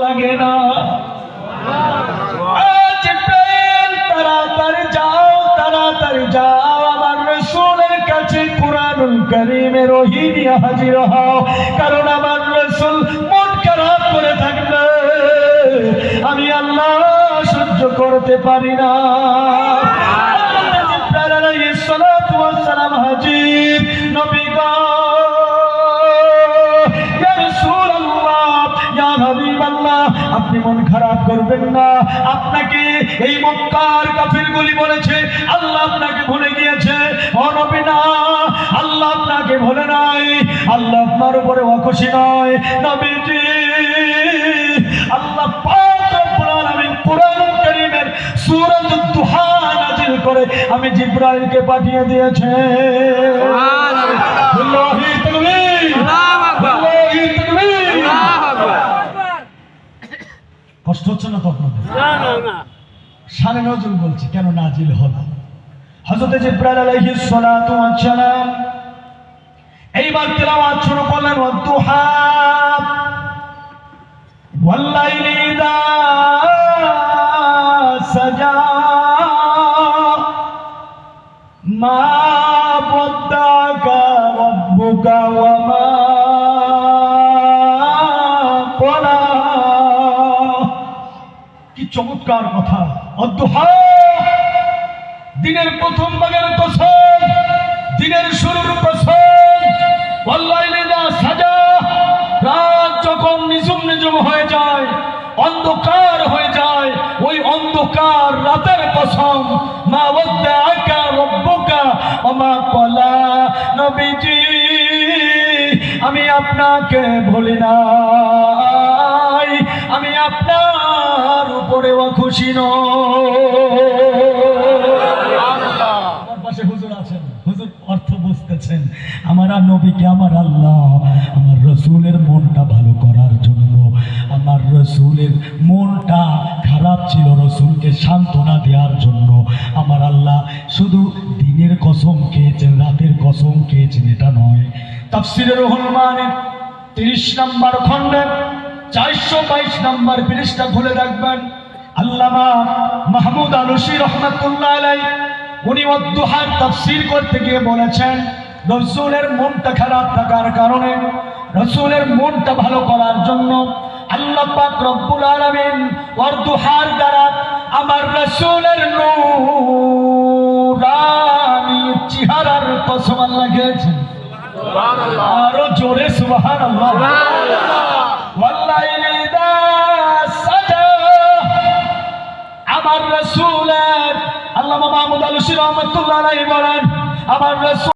লাগে না। জিবরাইল তাড়াতাড়ি যাও আমার রাসূলের কাছে কুরআনুল কারীমের ওহী নিয়ে হাজির হও, কারণ আমার রাসূল মন খারাপ করে থাকলে আমি আল্লাহ সহ্য করতে পারি না। জিবরাইল আলাইহিস সালাতু ওয়াস সালাম হাজির, নবী গো ইয়া রাসূলুল্লাহ ইয়া হাবিবাল্লাহ, আপনি মন খারাপ করবেন না। আপনাকে এই মক্কার কাফিরগুলি বলেছে আল্লাহ আপনাকে ভুলে গিয়েছে। ও নবী না, আল্লাহ আপনাকে ভুলে নাই, আল্লাহ আপনার উপরে অখুশি নয়। নবীজি, আল্লাহ পাক রব্বুল আলামিন কুরআনুল কারীমের সূরাতুদ দুহা নাযিল করে আমি জিবরাইলকে পাঠিয়ে দিয়েছে। সুবহানাল্লাহ, আল্লাহু তাকবীর, আল্লাহু তাকবীর। কষ্ট হচ্ছে না তো আপনাদের? না। শানে নজুল বলছি কেন নাজিল হলো। হযরত জিবরাইল আলাইহিস সালাতু ওয়াস সালাম এইবার তেলাওয়াত শুরু করলেন, ওয়াদ-দুহা ওয়াল-লাইলি ইযা সাজা মা ওয়াদ্দাকা রাব্বুকা ওয়া মা ক্বালা। কি চমৎকার কথা! ওয়াদ-দুহা, দিনের প্রথম ভাগের কসম, দিনের শুরুর কসম। ওয়াল-লাইলি ইযা সাজা, রাত যখন নিঝুম হয়ে যায়, অন্ধকার হয়ে যায়, ওই অন্ধকার রাতের কসম। মা ওয়াদ্দাকা রাব্বুকা ওয়া মা ক্বালা। নবীজি, আমি আপনাকে ভুলি নাই, আমি আপনার উপরে অখুশি নই। আমার পাশে হুজুর আছেন, হুজুর অর্থ বুঝতেছেন। আমার নবীকে আমার আল্লাহ আমার রাসূলের মনটা ভালো করার জন্য, আমার রাসূলের মনটা খারাপ ছিল, রাসূলকে সান্ত্বনা দেওয়ার জন্য আমার আল্লাহ শুধু দিনের কসম খেয়েছেন, রাতের কসম খেয়েছেন, এটা নয়। তাফসীরে রুহুল মানী 30 নম্বর খণ্ডে 422 নম্বর পৃষ্ঠা খুলে দেখবেন, আল্লামা মাহমুদ আলুসী রহমাতুল্লাহ আলাইহি উনি ওয়াদ-দুহার তাফসীর করতে গিয়ে বলেছেন, রাসূলের মনটা খারাপ থাকার কারণে, রাসূলের মনটা ভালো করার জন্য আল্লাহ পাক রব্বুল আলামিন ওয়াদ-দুহার দ্বারা আমার রাসূলের নূরানি চেহারার কসম আল্লাহ খেয়েছেন। সুবহানাল্লাহ, আরো জোরে সুবহানাল্লাহ। ওয়াল-লাইলি ইযা সাজা, আমার রাসূলের, আল্লামা মাহমুদ আলুসী রহমাতুল্লাহ আলাইহি বলেন, আমার রাসূল